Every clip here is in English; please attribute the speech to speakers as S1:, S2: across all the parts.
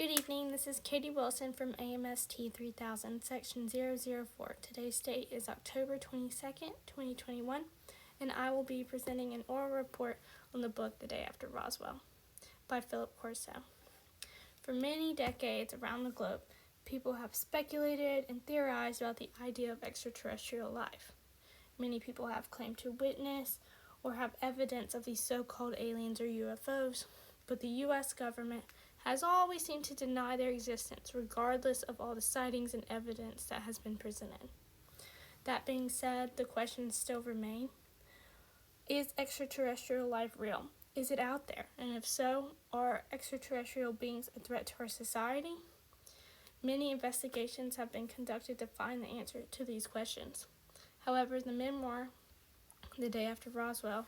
S1: Good evening, this is Katie Wilson from Amst 3000, Section 004. Today's date is October 22nd, 2021, and I will be presenting an oral report on the book The Day After Roswell by Philip Corso. For many decades around the globe, people have speculated and theorized about the idea of extraterrestrial life. Many people have claimed to witness or have evidence of these so-called aliens or UFOs, but the U.S. government has always seemed to deny their existence, regardless of all the sightings and evidence that has been presented. That being said, the questions still remain. Is extraterrestrial life real? Is it out there? And if so, are extraterrestrial beings a threat to our society? Many investigations have been conducted to find the answer to these questions. However, the memoir, The Day After Roswell,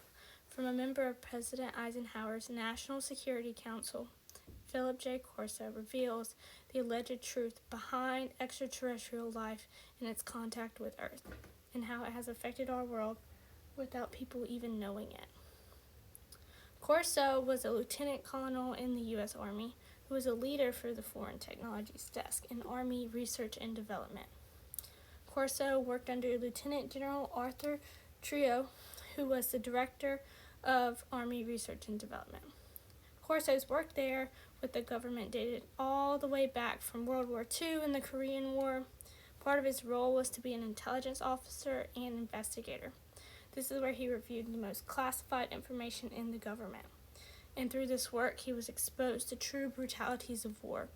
S1: from a member of President Eisenhower's National Security Council, Philip J. Corso, reveals the alleged truth behind extraterrestrial life and its contact with Earth, and how it has affected our world without people even knowing it. Corso was a lieutenant colonel in the U.S. Army who was a leader for the Foreign Technologies Desk in Army Research and Development. Corso worked under Lieutenant General Arthur Trio, who was the director of Army Research and Development. Corso's work there with the government dated all the way back from World War II and the Korean War. Part of his role was to be an intelligence officer and investigator. This is where he reviewed the most classified information in the government. And through this work, he was exposed to true brutalities of war.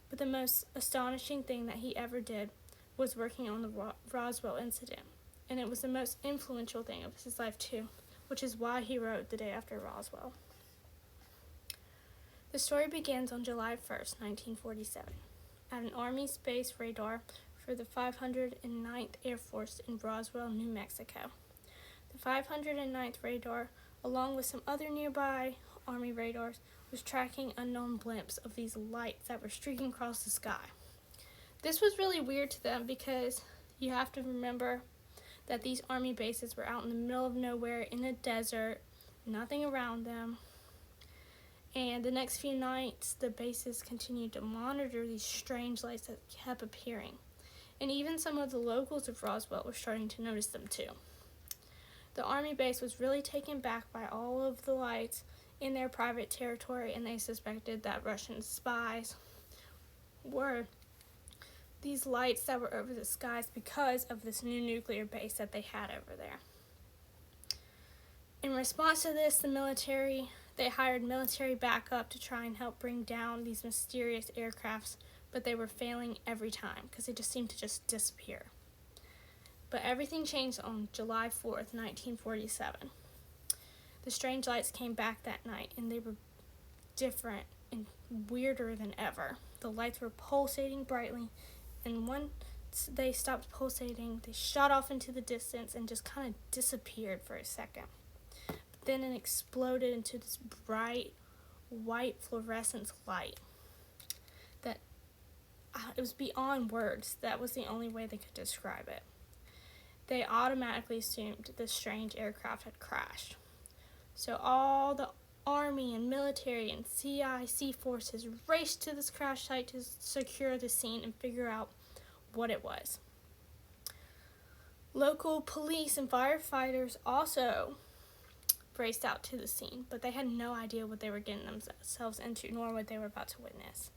S1: But the most astonishing thing that he ever did was working on the Roswell incident. And it was the most influential thing of his life too, which is why he wrote The Day After Roswell. The story begins on July 1st, 1947, at an Army space radar for the 509th Air Force in Roswell, New Mexico. The 509th radar, along with some other nearby Army radars, was tracking unknown blimps of these lights that were streaking across the sky. This was really weird to them because you have to remember that these Army bases were out in the middle of nowhere in a desert, nothing around them. And the next few nights, the bases continued to monitor these strange lights that kept appearing. And even some of the locals of Roswell were starting to notice them too. The Army base was really taken back by all of the lights in their private territory, and they suspected that Russian spies were these lights that were over the skies because of this new nuclear base that they had over there. In response to this, they hired military backup to try and help bring down these mysterious aircrafts, but they were failing every time because they just seemed to just disappear. But everything changed on July 4th, 1947. The strange lights came back that night, and they were different and weirder than ever. The lights were pulsating brightly, and once they stopped pulsating, they shot off into the distance and just kind of disappeared for a second. Then it exploded into this bright white fluorescent light that it was beyond words. That was the only way they could describe it. They automatically assumed the strange aircraft had crashed. So all the Army and military and CIC forces raced to this crash site to secure the scene and figure out what it was. Local police and firefighters also raced out to the scene, but they had no idea what they were getting themselves into, nor what they were about to witness.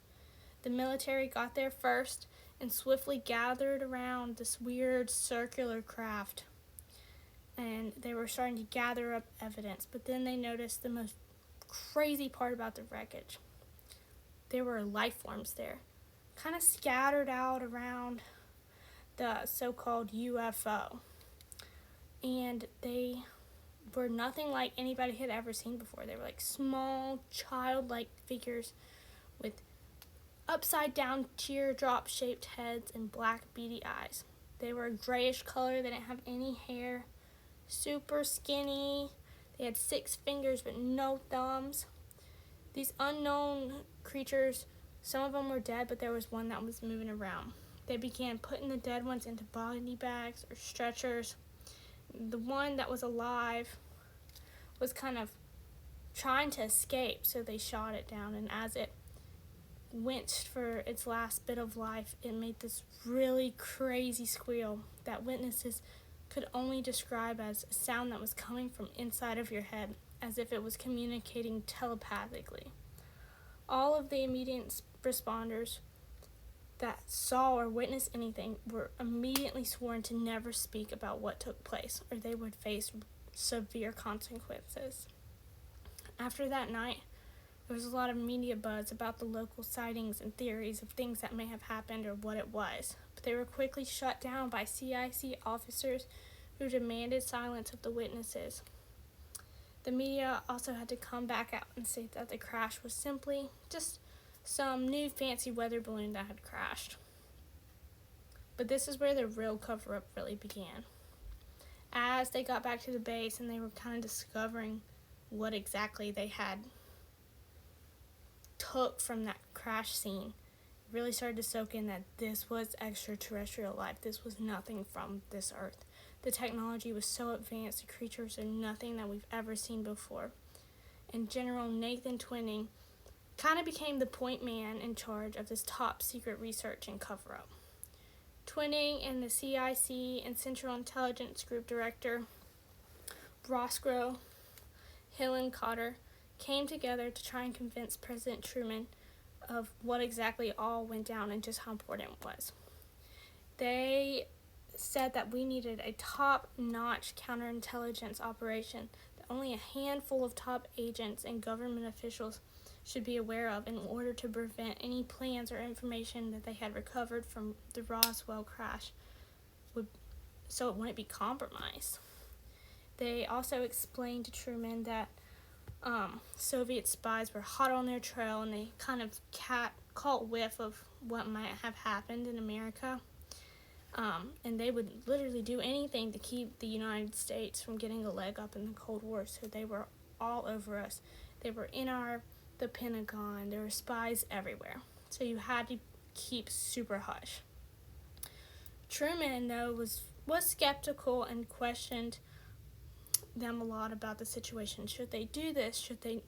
S1: The military got there first and swiftly gathered around this weird circular craft, and they were starting to gather up evidence, but then they noticed the most crazy part about the wreckage. There were life forms there, kind of scattered out around the so-called UFO, and they were nothing like anybody had ever seen before. They were like small, childlike figures with upside-down teardrop-shaped heads and black beady eyes. They were a grayish color. They didn't have any hair. Super skinny. They had 6 fingers but no thumbs. These unknown creatures, some of them were dead, but there was one that was moving around. They began putting the dead ones into body bags or stretchers. The one that was alive was kind of trying to escape, so they shot it down, and as it winced for its last bit of life, it made this really crazy squeal that witnesses could only describe as a sound that was coming from inside of your head, as if it was communicating telepathically. All of the immediate responders that saw or witnessed anything were immediately sworn to never speak about what took place, or they would face severe consequences. After that night, there was a lot of media buzz about the local sightings and theories of things that may have happened or what it was, but they were quickly shut down by CIC officers who demanded silence of the witnesses. The media also had to come back out and say that the crash was simply just some new fancy weather balloon that had crashed. But this is where the real cover-up really began. As they got back to the base and they were kind of discovering what exactly they had took from that crash scene, it really started to soak in that this was extraterrestrial life. This was nothing from this earth. The technology was so advanced, the creatures are nothing that we've ever seen before. And General Nathan Twining kind of became the point man in charge of this top secret research and cover-up. Twining and the CIC and Central Intelligence Group Director Roswell Helen Cotter came together to try and convince President Truman of what exactly all went down and just how important it was. They said that we needed a top-notch counterintelligence operation that only a handful of top agents and government officials should be aware of in order to prevent any plans or information that they had recovered from the Roswell crash so it wouldn't be compromised. They also explained to Truman that Soviet spies were hot on their trail and they kind of caught whiff of what might have happened in America. And they would literally do anything to keep the United States from getting a leg up in the Cold War. So they were all over us. They were in the Pentagon. There were spies everywhere. So you had to keep super hush. Truman, though, was skeptical and questioned them a lot about the situation. Should they do this? Should they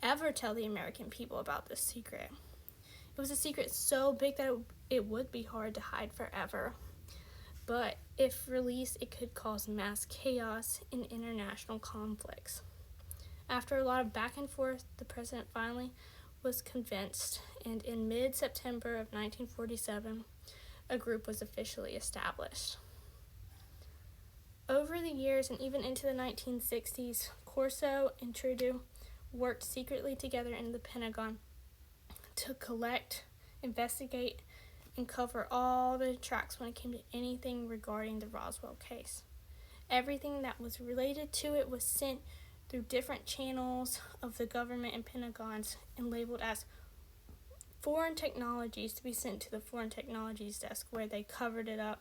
S1: ever tell the American people about this secret? It was a secret so big that it would be hard to hide forever. But if released, it could cause mass chaos in international conflicts. After a lot of back and forth, the president finally was convinced, and in mid-September of 1947, a group was officially established. Over the years and even into the 1960s, Corso and Trudeau worked secretly together in the Pentagon to collect, investigate, and cover all the tracks when it came to anything regarding the Roswell case. Everything that was related to it was sent through different channels of the government and Pentagons and labeled as foreign technologies to be sent to the foreign technologies desk, where they covered it up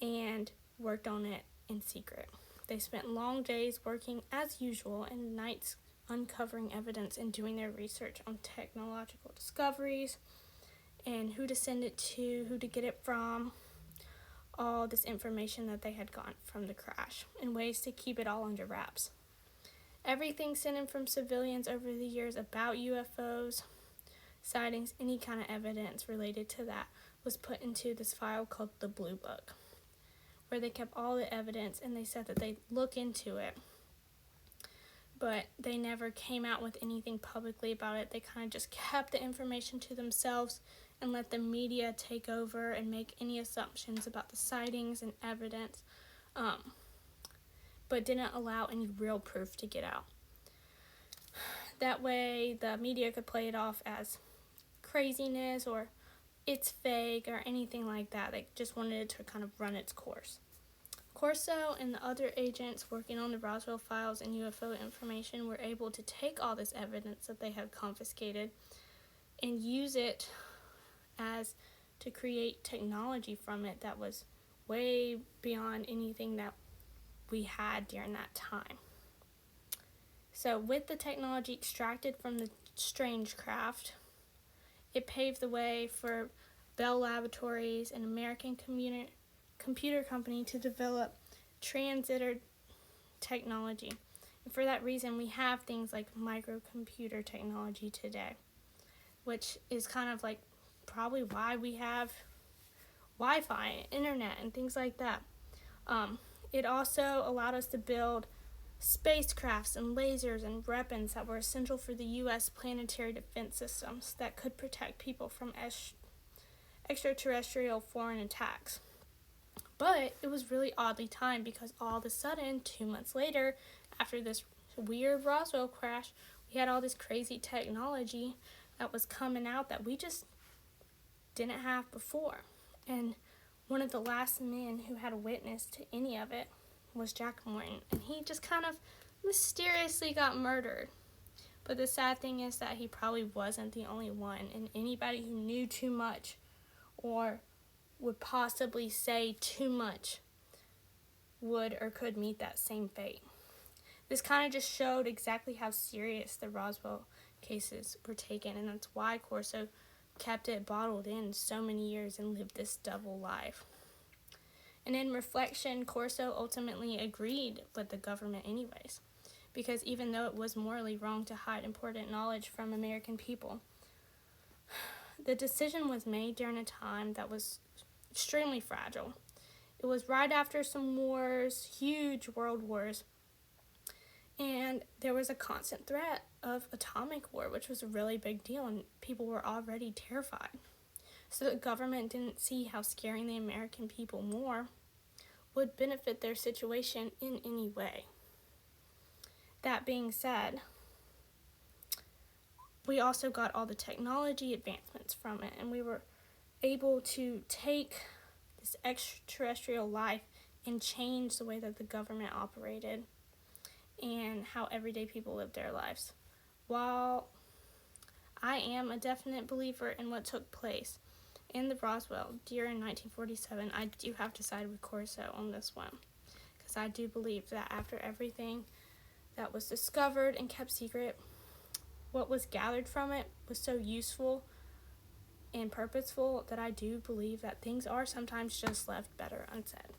S1: and worked on it in secret. They spent long days working as usual and nights uncovering evidence and doing their research on technological discoveries and who to send it to, who to get it from, all this information that they had gotten from the crash, and ways to keep it all under wraps. Everything sent in from civilians over the years about UFOs, sightings, any kind of evidence related to that was put into this file called the Blue Book, where they kept all the evidence, and they said that they'd look into it, but they never came out with anything publicly about it. They kind of just kept the information to themselves and let the media take over and make any assumptions about the sightings and evidence, but didn't allow any real proof to get out. That way, the media could play it off as craziness or it's fake or anything like that. They just wanted it to kind of run its course. Corso and the other agents working on the Roswell files and UFO information were able to take all this evidence that they had confiscated and use it as to create technology from it that was way beyond anything that we had during that time. So with the technology extracted from the strange craft, it paved the way for Bell Laboratories, an American computer company, to develop transitor technology. And for that reason, we have things like microcomputer technology today. which is kind of like probably why we have Wi-Fi, internet, and things like that. It also allowed us to build spacecrafts and lasers and weapons that were essential for the U.S. planetary defense systems that could protect people from extraterrestrial foreign attacks. But it was really oddly timed because all of a sudden, 2 months later, after this weird Roswell crash, we had all this crazy technology that was coming out that we just didn't have before. And one of the last men who had witnessed to any of it was Jack Morton, and he just kind of mysteriously got murdered. But the sad thing is that he probably wasn't the only one, and anybody who knew too much or would possibly say too much would or could meet that same fate. This kind of just showed exactly how serious the Roswell cases were taken, and that's why Corso kept it bottled in so many years and lived this double life. And in reflection, Corso ultimately agreed with the government anyways, because even though it was morally wrong to hide important knowledge from American people, the decision was made during a time that was extremely fragile. It was right after some wars, huge world wars, and there was a constant threat of atomic war, which was a really big deal, and people were already terrified. So the government didn't see how scaring the American people more would benefit their situation in any way. That being said, we also got all the technology advancements from it, and we were able to take this extraterrestrial life and change the way that the government operated and how everyday people lived their lives. While I am a definite believer in what took place in the Roswell during 1947, I do have to side with Corso on this one, because I do believe that after everything that was discovered and kept secret, what was gathered from it was so useful and purposeful that I do believe that things are sometimes just left better unsaid.